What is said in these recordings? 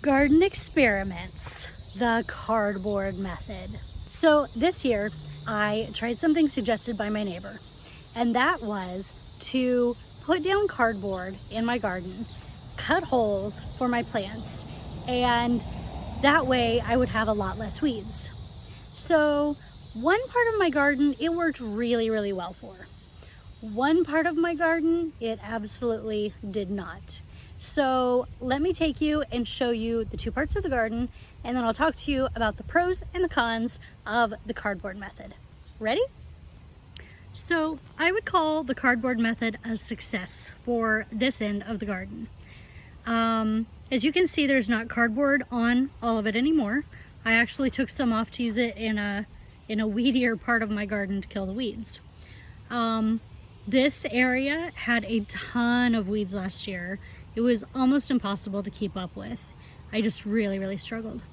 Garden experiments, the cardboard method. So this year I tried something suggested by my neighbor, and that was to put down cardboard in my garden, cut holes for my plants, and that way I would have a lot less weeds. So one part of my garden it worked really well for. One part of my garden it absolutely did not. So let me take you and show you the two parts of the garden, and then I'll talk to you about the pros and the cons of the cardboard method. Ready? So I would call the cardboard method a success for this end of the garden. As you can see, there's not cardboard on all of it anymore. I actually took some off to use it in a weedier part of my garden to kill the weeds. This area had a ton of weeds last year. It was almost impossible to keep up with. I just really struggled.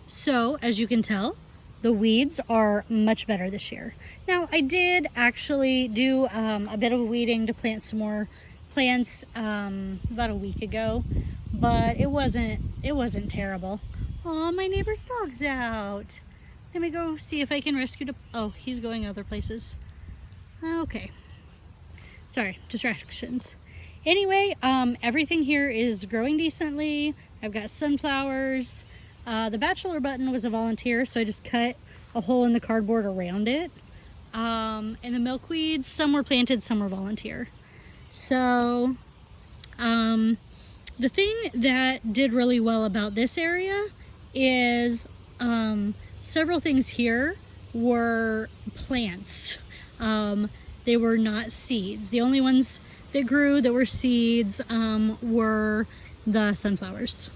So as you can tell, the weeds are much better this year. Now I did actually do a bit of weeding to plant some more plants about a week ago, but it wasn't terrible. Oh, my neighbor's dog's out. Let me go see if I can rescue oh, he's going other places. Okay. Sorry, distractions. Anyway, everything here is growing decently. I've got sunflowers. The bachelor button was a volunteer, so I just cut a hole in the cardboard around it. And the milkweeds, some were planted, some were volunteer. So, the thing that did really well about this area is several things here were plants. They were not seeds. The only ones that grew that were seeds were the sunflowers.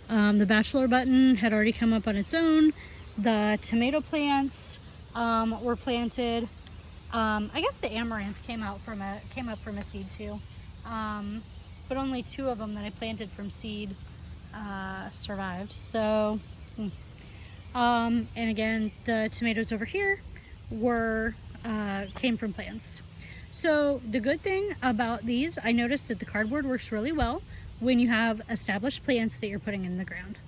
The bachelor button had already come up on its own. The tomato plants were planted. I guess the amaranth came up from a seed too, but only 2 of them that I planted from seed survived. So, and again, the tomatoes over here were came from plants. So the good thing about these, I noticed that the cardboard works really well when you have established plants that you're putting in the ground.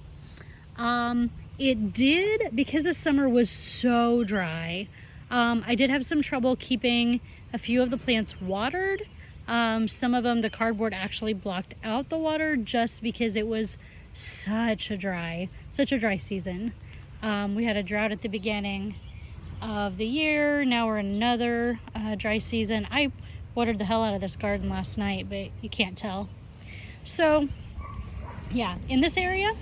It did, because the summer was so dry, I did have some trouble keeping a few of the plants watered. Some of them, the cardboard actually blocked out the water just because it was such a dry season. We had a drought at the beginning of the year. Now we're in another dry season. I watered the hell out of this garden last night, but you can't tell. So yeah, in this area,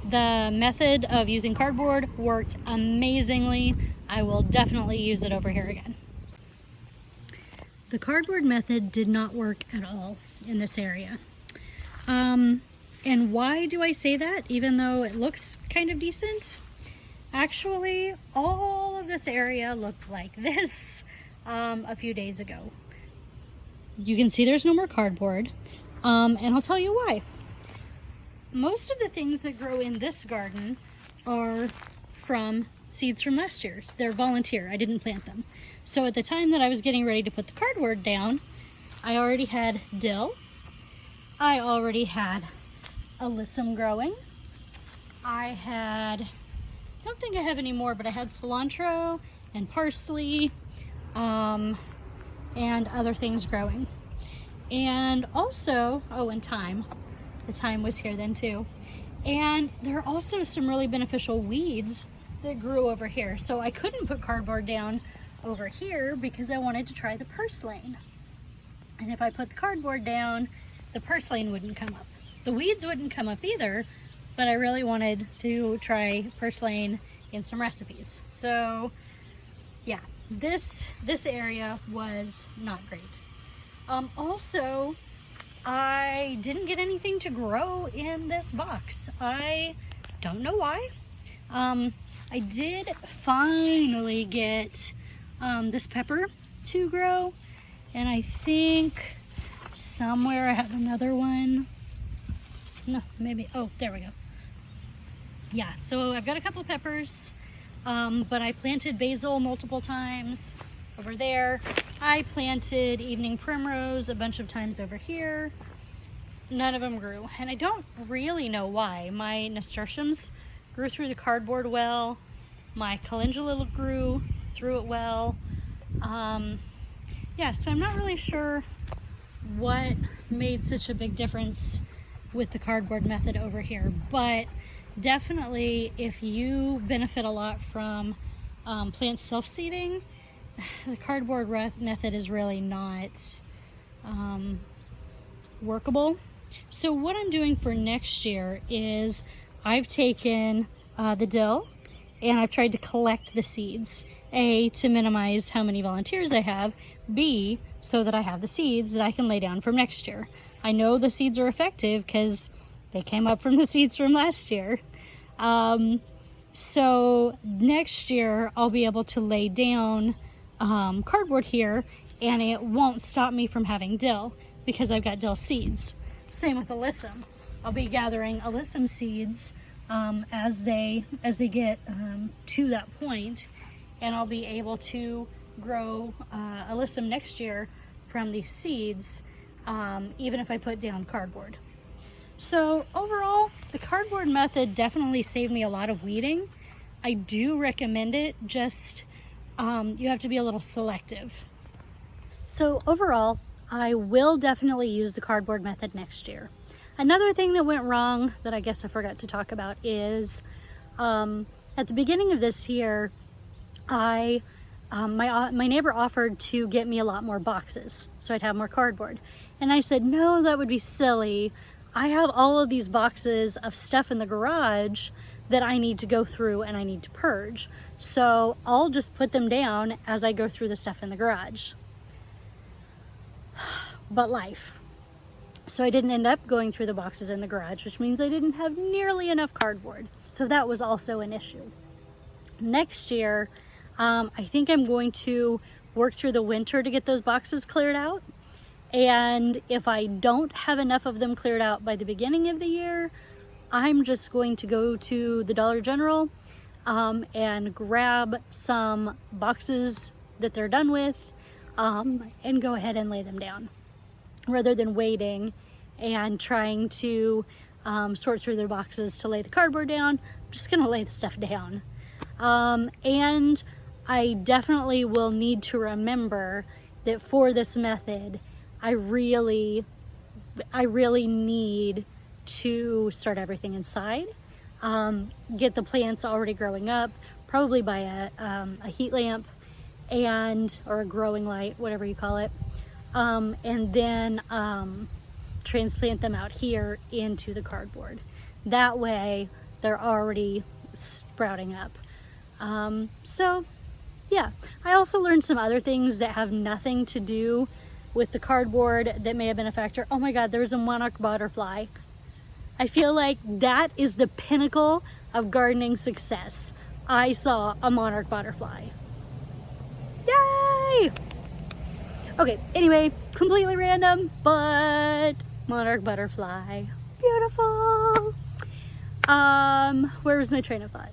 the method of using cardboard worked amazingly. I will definitely use it over here again. The cardboard method did not work at all in this area. And why do I say that, even though it looks kind of decent? Actually, all of this area looked like this a few days ago. You can see there's no more cardboard, and I'll tell you why. Most of the things that grow in this garden are from seeds from last year's. They're volunteer. I didn't plant them. So at the time that I was getting ready to put the cardboard down, I already had dill. I already had alyssum growing. I don't think I have any more, but I had cilantro and parsley and other things growing. And also, oh, and thyme. The thyme was here then too. And there are also some really beneficial weeds that grew over here. So I couldn't put cardboard down over here because I wanted to try the purslane. And if I put the cardboard down, the purslane wouldn't come up. The weeds wouldn't come up either, but I really wanted to try purslane in some recipes. So yeah, this area was not great. Also, I didn't get anything to grow in this box. I don't know why. I did finally get this pepper to grow, and I think somewhere I have another one. No, maybe, oh, there we go. Yeah, so I've got a couple peppers, but I planted basil multiple times over there. I planted evening primrose a bunch of times over here. none of them grew. And I don't really know why. My nasturtiums grew through the cardboard well. My calendula grew through it well. Yeah, so I'm not really sure what made such a big difference with the cardboard method over here, but definitely if you benefit a lot from plant self-seeding, the cardboard method is really not workable. So what I'm doing for next year is I've taken the dill and I've tried to collect the seeds. A, to minimize how many volunteers I have. B, so that I have the seeds that I can lay down from next year. I know the seeds are effective because they came up from the seeds from last year. So next year I'll be able to lay down cardboard here, and it won't stop me from having dill because I've got dill seeds. Same with alyssum. I'll be gathering alyssum seeds as they get to that point, and I'll be able to grow alyssum next year from these seeds, even if I put down cardboard. So overall, the cardboard method definitely saved me a lot of weeding. I do recommend it, just you have to be a little selective. So overall, I will definitely use the cardboard method next year. Another thing that went wrong that I guess I forgot to talk about is at the beginning of this year, my neighbor offered to get me a lot more boxes so I'd have more cardboard. And I said, no, that would be silly. I have all of these boxes of stuff in the garage that I need to go through and I need to purge. So I'll just put them down as I go through the stuff in the garage. But life. So I didn't end up going through the boxes in the garage, which means I didn't have nearly enough cardboard. So that was also an issue. Next year, I think I'm going to work through the winter to get those boxes cleared out. And if I don't have enough of them cleared out by the beginning of the year, I'm just going to go to the Dollar General and grab some boxes that they're done with and go ahead and lay them down. Rather than waiting and trying to sort through their boxes to lay the cardboard down, I'm just gonna lay the stuff down. And I definitely will need to remember that for this method, I really need to start everything inside. Get the plants already growing up, probably by a heat lamp or a growing light, whatever you call it. And then transplant them out here into the cardboard. That way they're already sprouting up. So yeah, I also learned some other things that have nothing to do with the cardboard that may have been a factor. Oh my God, there was a monarch butterfly. I feel like that is the pinnacle of gardening success. I saw a monarch butterfly. Yay! Okay, anyway, completely random, but monarch butterfly. Beautiful. Where was my train of thought?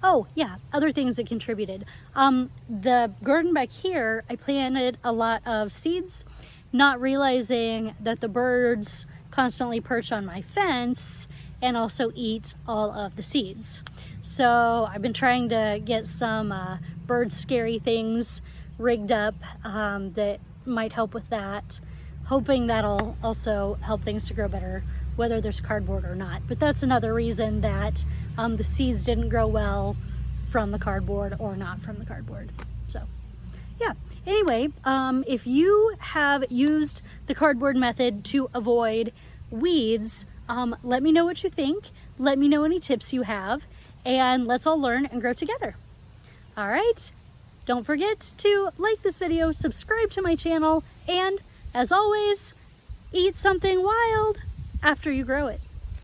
Oh yeah, other things that contributed. The garden back here, I planted a lot of seeds, not realizing that the birds constantly perch on my fence and also eat all of the seeds. So I've been trying to get some bird scary things rigged up that might help with that, hoping that'll also help things to grow better, whether there's cardboard or not. But that's another reason that the seeds didn't grow well from the cardboard or not from the cardboard. So yeah, anyway, if you have used the cardboard method to avoid weeds, let me know what you think. Let me know any tips you have, and let's all learn and grow together. All right, don't forget to like this video, subscribe to my channel, and as always, eat something wild after you grow it.